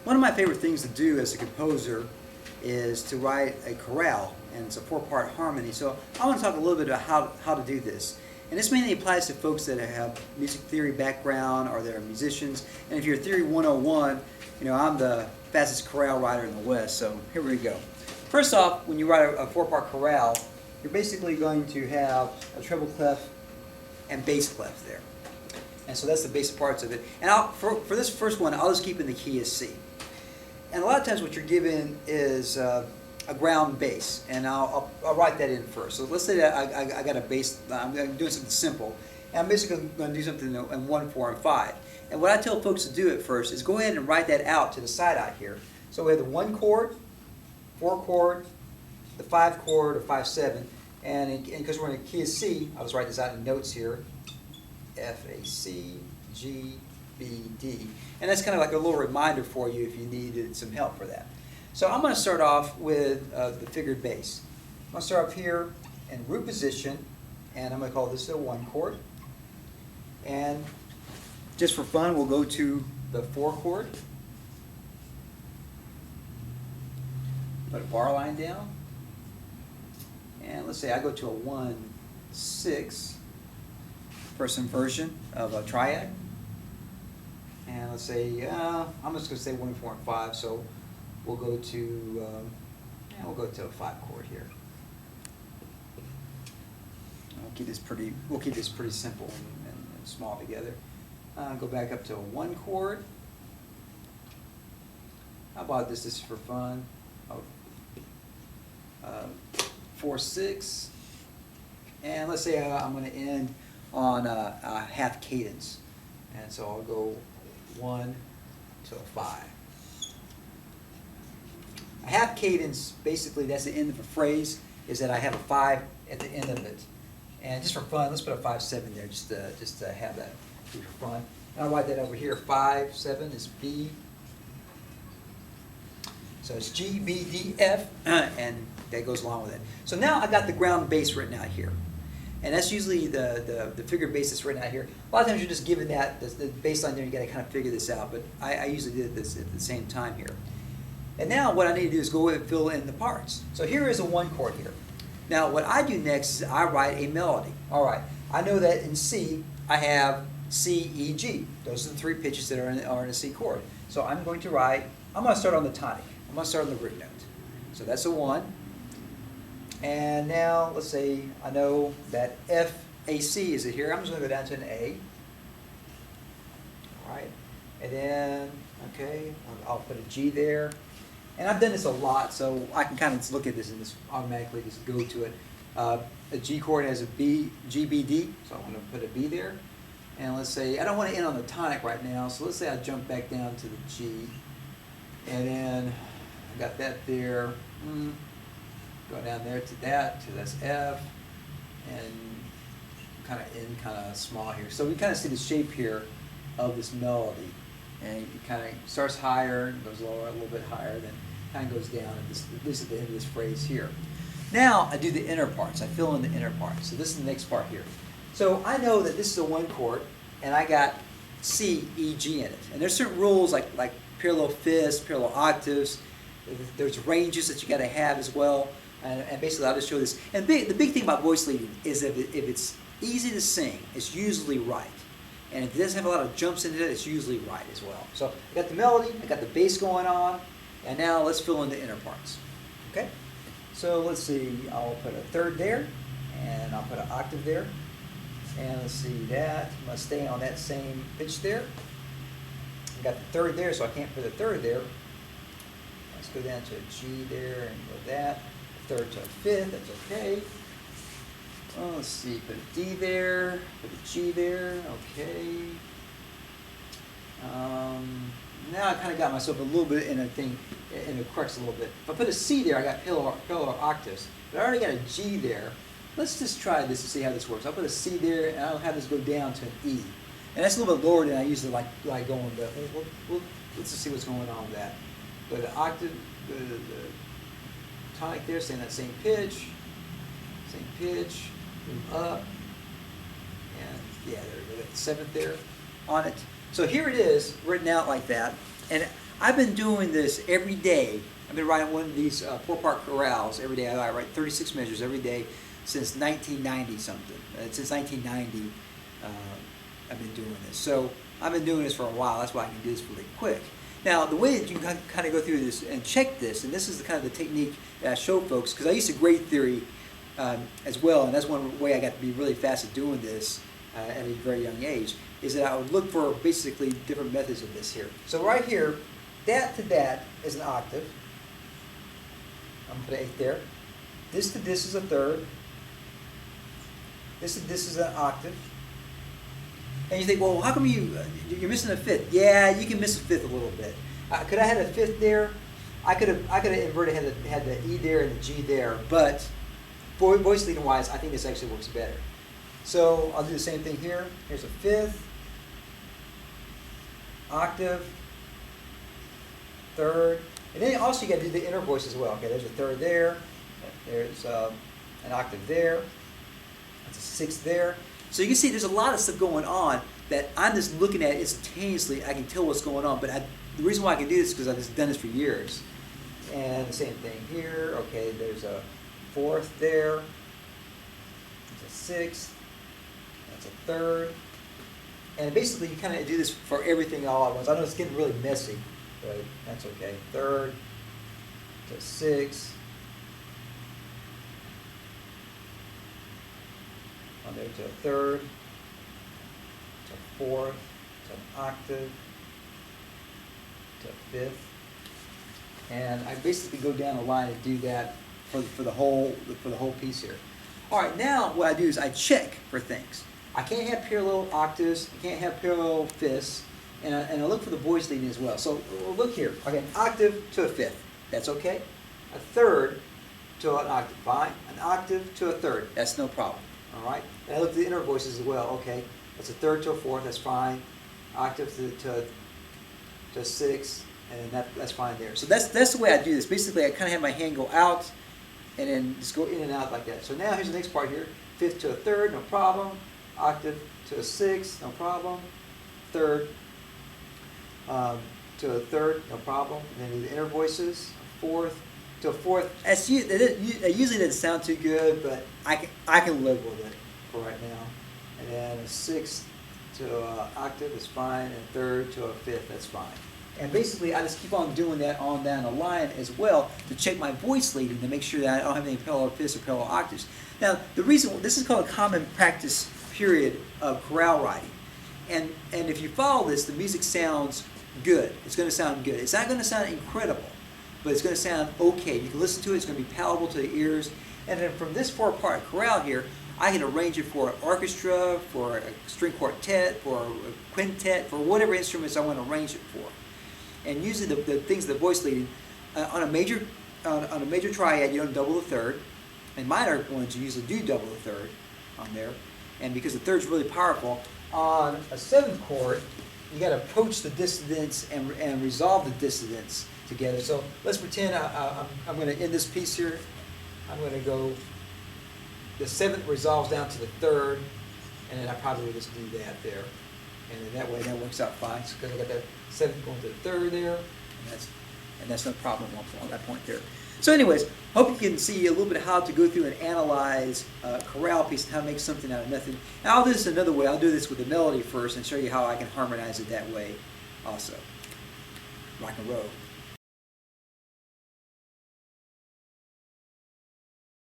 One of my favorite things to do as a composer is to write a chorale, and it's a four-part harmony. So I want to talk a little bit about how to do this. And this mainly applies to folks that have music theory background or that are musicians. And if you're Theory 101, I'm the fastest chorale writer in the West, so here we go. First off, when you write a four-part chorale, you're basically going to have a treble clef and bass clef there. And so that's the basic parts of it. And for this first one, I'll just keep in the key as C. And a lot of times what you're given is a ground bass, and I'll write that in first. So let's say that I got a bass, I'm doing something simple, and I'm basically going to do something in 1, 4, and 5. And what I tell folks to do at first is go ahead and write that out to the side out here. So we have the 1 chord, 4 chord, the 5 chord, or 5/7, and because we're in a key of C, I'll just write this out in notes here. F, A, C, G, B, D. And that's kind of like a little reminder for you if you needed some help for that. So I'm going to start off with the figured bass. I'm going to start up here in root position, and I'm going to call this a 1 chord. And just for fun, we'll go to the 4 chord. Put a bar line down. And let's say I go to a 1/6 for some version of a triad. And let's say, I'm just going to say 1, 4, and 5, so we'll go to a 5 chord here. We'll keep this pretty simple and small together. Go back up to a 1 chord. How about this? This is for fun. 4/6, and let's say I'm going to end on a half cadence, and so I'll go 1 to a 5. A half cadence, basically, that's the end of a phrase, is that I have a 5 at the end of it. And just for fun, let's put a 5/7 there, just to have that be for fun. And I'll write that over here. 5/7 is B. So it's G, B, D, F, and that goes along with it. So now I got the ground bass written out here. And that's usually the figured bass that's written out here. A lot of times you're just given that, the bass line there, you got to kind of figure this out, but I usually did this at the same time here. And now what I need to do is go ahead and fill in the parts. So here is a 1 chord here. Now what I do next is I write a melody. All right, I know that in C I have C, E, G. Those are the 3 pitches that are in a C chord. So I'm going to start on the tonic. I'm going to start on the root note. So that's a 1. And now, let's say I know that F, A, C is it here. I'm just going to go down to an A. All right. And then, okay, I'll put a G there. And I've done this a lot, so I can kind of look at this and just automatically just go to it. A G chord has a B, G, B, D. So I'm going to put a B there. And let's say, I don't want to end on the tonic right now, so let's say I jump back down to the G. And then I got that there. Go down there to that's F, and kind of end kind of small here. So we kind of see the shape here of this melody, and it kind of starts higher, goes lower, a little bit higher, then kind of goes down, and this is the end of this phrase here. Now I do the inner parts. I fill in the inner parts. So this is the next part here. So I know that this is a 1 chord, and I got C, E, G in it. And there's certain rules like parallel fifths, parallel octaves. There's ranges that you got to have as well. And basically, I'll just show this. And the big thing about voice leading is that if it's easy to sing, it's usually right. And if it doesn't have a lot of jumps into it, it's usually right as well. So I got the melody, I got the bass going on, and now let's fill in the inner parts. Okay? So let's see, I'll put a 3rd there, and I'll put an octave there. And let's see that. I'm going to stay on that same pitch there. I got the 3rd there, so I can't put a 3rd there. Let's go down to a G there and go that. 3rd to a 5th, that's okay. Well, let's see, put a D there, put a G there, okay. Now I kind of got myself a little bit in a crux a little bit. If I put a C there, I got parallel octaves. But I already got a G there. Let's just try this to see how this works. I'll put a C there, and I'll have this go down to an E. And that's a little bit lower than I usually like going, but let's just see what's going on with that. Go to octave, go to the tonic there, stay in that same pitch, move up, and yeah, there we go, the 7th there on it. So here it is, written out like that, and I've been doing this every day. I've been writing one of these 4-part chorales every day. I write 36 measures every day since 1990 something. Since 1990, I've been doing this. So I've been doing this for a while. That's why I can do this really quick. Now, the way that you can kind of go through this and check this, and this is the kind of the technique that I show folks, because I used to grade theory as well, and that's one way I got to be really fast at doing this at a very young age, is that I would look for basically different methods of this here. So right here, that to that is an octave. I'm going to put an 8 there. This to this is a third. This to this is an octave. And you think, well, how come you're missing a fifth? Yeah, you can miss a fifth a little bit. Could I have a fifth there? I could have inverted, had the E there and the G there, but voice leading wise, I think this actually works better. So I'll do the same thing here. Here's a fifth, octave, third, and then also you got to do the inner voice as well. Okay, there's a third there. There's an octave there. That's a sixth there. So you can see there's a lot of stuff going on that I'm just looking at instantaneously. I can tell what's going on, but the reason why I can do this is because I've just done this for years. And the same thing here. Okay, there's a fourth there. There's a sixth. That's a third. And basically you kind of do this for everything all at once. I know it's getting really messy, but that's okay. Third to sixth. On there to a third, to a fourth, to an octave, to a fifth. And I basically go down the line and do that for the whole piece here. All right, now what I do is I check for things. I can't have parallel octaves, I can't have parallel fifths, and I look for the voice leading as well. So look here, okay, an octave to a fifth, that's okay. A third to an octave, fine. An octave to a third, that's no problem. All right, and I look at the inner voices as well. Okay, that's a third to a fourth, that's fine. Octave to a sixth, and that's fine there. So that's the way I do this. Basically, I kind of have my hand go out, and then just go in and out like that. So now here's the next part here. Fifth to a third, no problem. Octave to a sixth, no problem. Third to a third, no problem. And then the inner voices, fourth to a fourth. It usually doesn't sound too good, but I can live with it for right now. And then a sixth to an octave is fine, and a third to a fifth, that's fine. And basically, I just keep on doing that on down the line as well to check my voice leading to make sure that I don't have any parallel fifths or parallel octaves. Now, the reason this is called a common practice period of chorale writing, and if you follow this, the music sounds good. It's going to sound good. It's not going to sound incredible, but it's going to sound okay. You can listen to it. It's going to be palatable to the ears. And then from this 4-part chorale here, I can arrange it for an orchestra, for a string quartet, for a quintet, for whatever instruments I want to arrange it for. And usually the things, the voice leading, on a major triad, you don't double the third. And minor ones, you usually do double the third on there. And because the third's really powerful, on a 7th chord, you got to approach the dissonance and resolve the dissonance together. So let's pretend I'm going to end this piece here. I'm going to go, the 7th resolves down to the 3rd, and then I probably will just do that there. And then that way that works out fine, because I got that 7th going to the 3rd there, and that's no problem on that point there. So anyways, hope you can see a little bit of how to go through and analyze a chorale piece and how to make something out of nothing. And I'll do this another way. I'll do this with the melody first and show you how I can harmonize it that way also. Rock and roll.